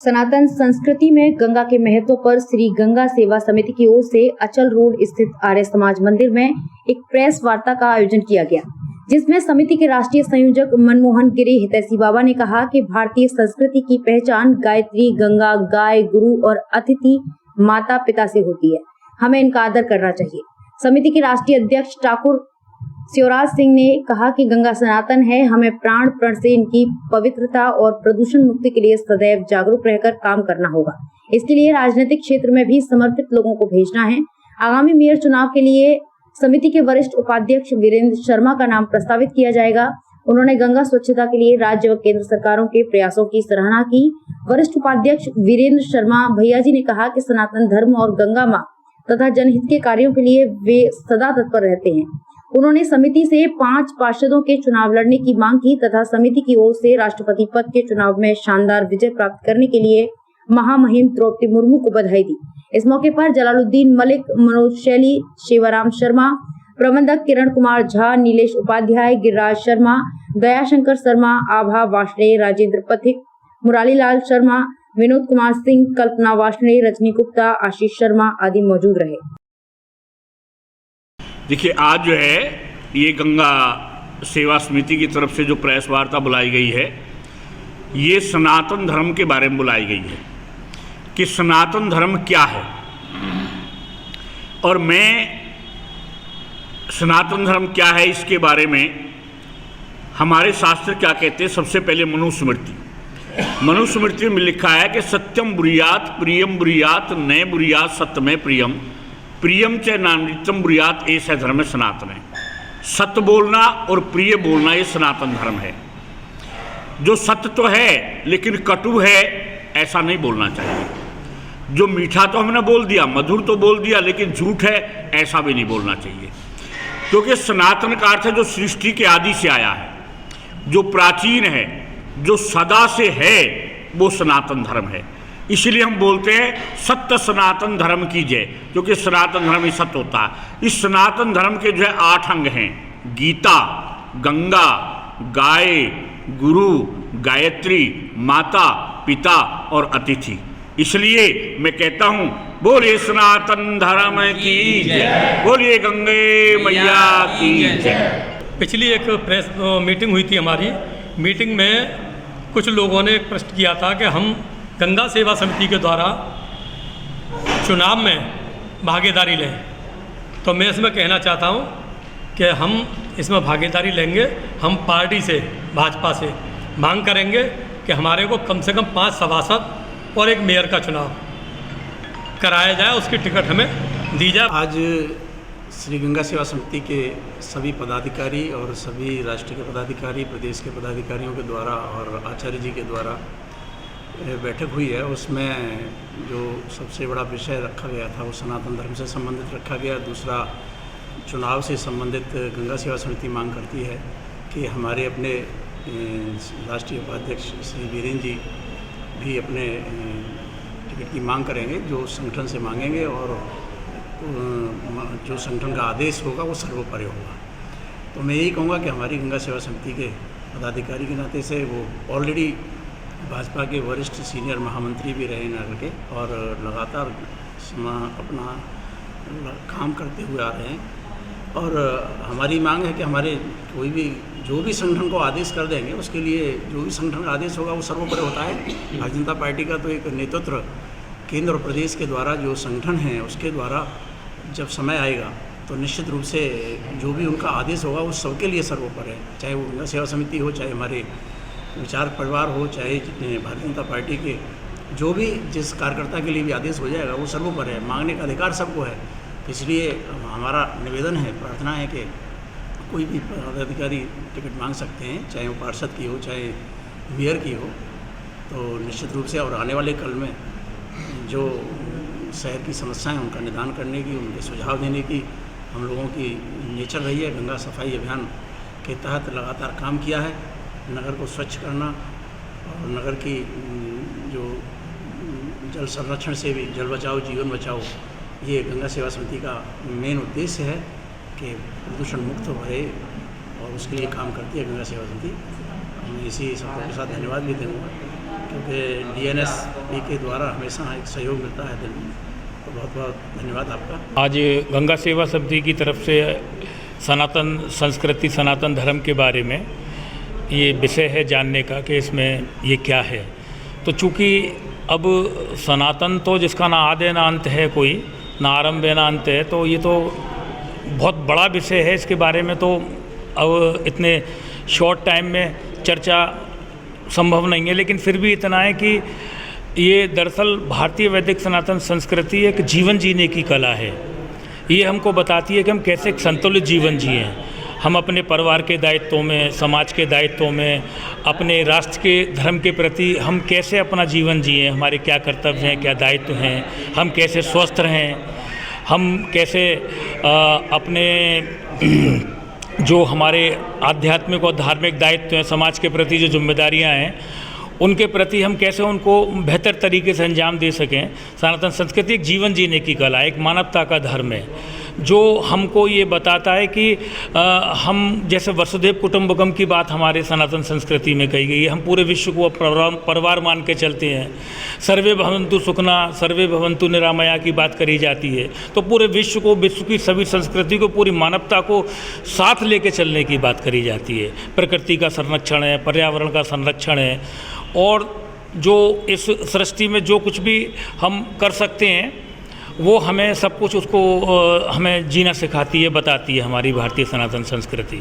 सनातन संस्कृति में गंगा के महत्व पर श्री गंगा सेवा समिति की ओर से अचल रोड स्थित आर्य समाज मंदिर में एक प्रेस वार्ता का आयोजन किया गया, जिसमें समिति के राष्ट्रीय संयोजक मनमोहन गिरी हितैषी बाबा ने कहा कि भारतीय संस्कृति की पहचान गायत्री, गंगा, गाय, गुरु और अतिथि माता पिता से होती है। हमें इनका आदर करना चाहिए। समिति के राष्ट्रीय अध्यक्ष ठाकुर शिवराज सिंह ने कहा कि गंगा सनातन है, हमें प्राण प्रण से इनकी पवित्रता और प्रदूषण मुक्ति के लिए सदैव जागरूक रहकर काम करना होगा। इसके लिए राजनीतिक क्षेत्र में भी समर्पित लोगों को भेजना है। आगामी मेयर चुनाव के लिए समिति के वरिष्ठ उपाध्यक्ष वीरेंद्र शर्मा का नाम प्रस्तावित किया जाएगा। उन्होंने गंगा स्वच्छता के लिए राज्य व केंद्र सरकारों के प्रयासों की सराहना की। वरिष्ठ उपाध्यक्ष वीरेंद्र शर्मा भैया जी ने कहा कि सनातन धर्म और गंगा माँ तथा जनहित के कार्यों के लिए वे सदा तत्पर रहते हैं। उन्होंने समिति से 5 पार्षदों के चुनाव लड़ने की मांग की तथा समिति की ओर से राष्ट्रपति पद के चुनाव में शानदार विजय प्राप्त करने के लिए महामहिम द्रौपदी मुर्मू को बधाई दी। इस मौके पर जलालुद्दीन मलिक, मनोज शैली, शिवराम शर्मा, प्रबंधक किरण कुमार झा, नीलेश उपाध्याय, गिरिराज शर्मा, दयाशंकर शर्मा, आभा वार्ष्णेय, राजेंद्र पथिक, मुरारीलाल शर्मा, विनोद कुमार सिंह, कल्पना वार्ष्णेय, रजनी गुप्ता, आशीष शर्मा आदि मौजूद रहे। देखिए, आज जो है ये गंगा सेवा समिति की तरफ से जो प्रेस वार्ता बुलाई गई है, ये सनातन धर्म के बारे में बुलाई गई है कि सनातन धर्म क्या है। और मैं सनातन धर्म क्या है इसके बारे में हमारे शास्त्र क्या कहते हैं। सबसे पहले मनुस्मृति में लिखा है कि सत्यम बुरियात प्रियम बुरियात नय बुरियात सत्यमें प्रियम च नानृत्यम बुरियात, ऐसा धर्म सनातन है। सत्य बोलना और प्रिय बोलना ये सनातन धर्म है। जो सत्य तो है लेकिन कटु है, ऐसा नहीं बोलना चाहिए। जो मीठा तो हमने बोल दिया, मधुर तो बोल दिया, लेकिन झूठ है, ऐसा भी नहीं बोलना चाहिए। क्योंकि सनातन का अर्थ है जो सृष्टि के आदि से आया है, जो प्राचीन है, जो सदा से है, वो सनातन धर्म है। इसलिए हम बोलते हैं सत्य सनातन धर्म की जय, क्योंकि सनातन धर्म ही सत्य होता है। इस सनातन धर्म के जो है 8 अंग हैं: गीता, गंगा, गाय, गुरु, गायत्री, माता, पिता और अतिथि। इसलिए मैं कहता हूँ, बोलिए सनातन धर्म की जय, बोलिए गंगे मैया की जय। पिछली एक प्रेस मीटिंग हुई थी हमारी। मीटिंग में कुछ लोगों ने एक प्रश्न किया था कि हम गंगा सेवा समिति के द्वारा चुनाव में भागीदारी लें। तो मैं इसमें कहना चाहता हूं कि हम इसमें भागीदारी लेंगे। हम पार्टी से, भाजपा से मांग करेंगे कि हमारे को कम से कम 5 सभासद और एक मेयर का चुनाव कराया जाए, उसकी टिकट हमें दी जाए। आज श्री गंगा सेवा समिति के सभी पदाधिकारी और सभी राष्ट्रीय के पदाधिकारी, प्रदेश के पदाधिकारियों के द्वारा और आचार्य जी के द्वारा बैठक हुई है। उसमें जो सबसे बड़ा विषय रखा गया था वो सनातन धर्म से संबंधित रखा गया। दूसरा, चुनाव से संबंधित गंगा सेवा समिति मांग करती है कि हमारे अपने राष्ट्रीय उपाध्यक्ष श्री वीरेंद्र जी भी अपने टिकट की मांग करेंगे, जो संगठन से मांगेंगे, और जो संगठन का आदेश होगा वो सर्वोपरि होगा। तो मैं यही कहूँगा कि हमारी गंगा सेवा समिति के पदाधिकारी के नाते से वो ऑलरेडी भाजपा के वरिष्ठ सीनियर महामंत्री भी रहे नगर के, और लगातार अपना काम करते हुए आ रहे हैं। और हमारी मांग है कि हमारे जो भी संगठन को आदेश कर देंगे, उसके लिए जो भी संगठन का आदेश होगा वो सर्वोपरि होता है। भारतीय जनता पार्टी का तो एक नेतृत्व केंद्र और प्रदेश के द्वारा, जो संगठन है उसके द्वारा जब समय आएगा तो निश्चित रूप से जो भी उनका आदेश होगा वो सबके लिए सर्वोपरि है। चाहे वो गंगा सेवा समिति हो, चाहे हमारे विचार परिवार हो, चाहे भारतीय जनता पार्टी के जो भी जिस कार्यकर्ता के लिए भी आदेश हो जाएगा वो सर्वोपरि है। मांगने का अधिकार सबको है। इसलिए हमारा निवेदन है, प्रार्थना है कि कोई भी पदाधिकारी टिकट मांग सकते हैं, चाहे वो पार्षद की हो, चाहे मेयर की हो। तो निश्चित रूप से और आने वाले कल में जो शहर की समस्याएं उनका निदान करने की, उनके सुझाव देने की हम लोगों की नेचर रही है। गंगा सफाई अभियान के तहत लगातार काम किया है। नगर को स्वच्छ करना और नगर की जो जल संरक्षण से भी, जल बचाओ जीवन बचाओ, ये गंगा सेवा समिति का मेन उद्देश्य है कि प्रदूषण मुक्त रहे, और उसके लिए काम करती है गंगा सेवा समिति। मैं इसी सबको के साथ धन्यवाद भी दूँगा कि क्योंकि DNSP के द्वारा हमेशा एक सहयोग मिलता है दिन में। तो बहुत बहुत धन्यवाद आपका। आज गंगा सेवा समिति की तरफ से सनातन संस्कृति सनातन धर्म के बारे में ये विषय है जानने का कि इसमें ये क्या है। तो चूँकि अब सनातन तो जिसका ना आदि ना अंत है, कोई ना आरंभ है ना अंत है, तो ये तो बहुत बड़ा विषय है। इसके बारे में तो अब इतने शॉर्ट टाइम में चर्चा संभव नहीं है, लेकिन फिर भी इतना है कि ये दरअसल भारतीय वैदिक सनातन संस्कृति एक जीवन जीने की कला है। ये हमको बताती है कि हम कैसे एक संतुलित जीवन जिएं। हम अपने परिवार के दायित्वों में, समाज के दायित्वों में, अपने राष्ट्र के धर्म के प्रति हम कैसे अपना जीवन जिएं, हमारे क्या कर्तव्य हैं, क्या दायित्व हैं, हम कैसे स्वस्थ रहें, हम कैसे अपने जो हमारे आध्यात्मिक और धार्मिक दायित्व हैं, समाज के प्रति जो जिम्मेदारियां हैं, उनके प्रति हम कैसे उनको बेहतर तरीके से अंजाम दे सकें। सनातन संस्कृति एक जीवन जीने की कला, एक मानवता का धर्म है जो हमको ये बताता है कि हम जैसे वसुधैव कुटुंबकम की बात हमारे सनातन संस्कृति में कही गई है। हम पूरे विश्व को परिवार मान के चलते हैं। सर्वे भवन्तु सुखना सर्वे भवन्तु निरामया की बात करी जाती है। तो पूरे विश्व को, विश्व की सभी संस्कृति को, पूरी मानवता को साथ लेके चलने की बात करी जाती है। प्रकृति का संरक्षण है, पर्यावरण का संरक्षण है, और जो इस सृष्टि में जो कुछ भी हम कर सकते हैं वो हमें सब कुछ उसको हमें जीना सिखाती है, बताती है हमारी भारतीय सनातन संस्कृति।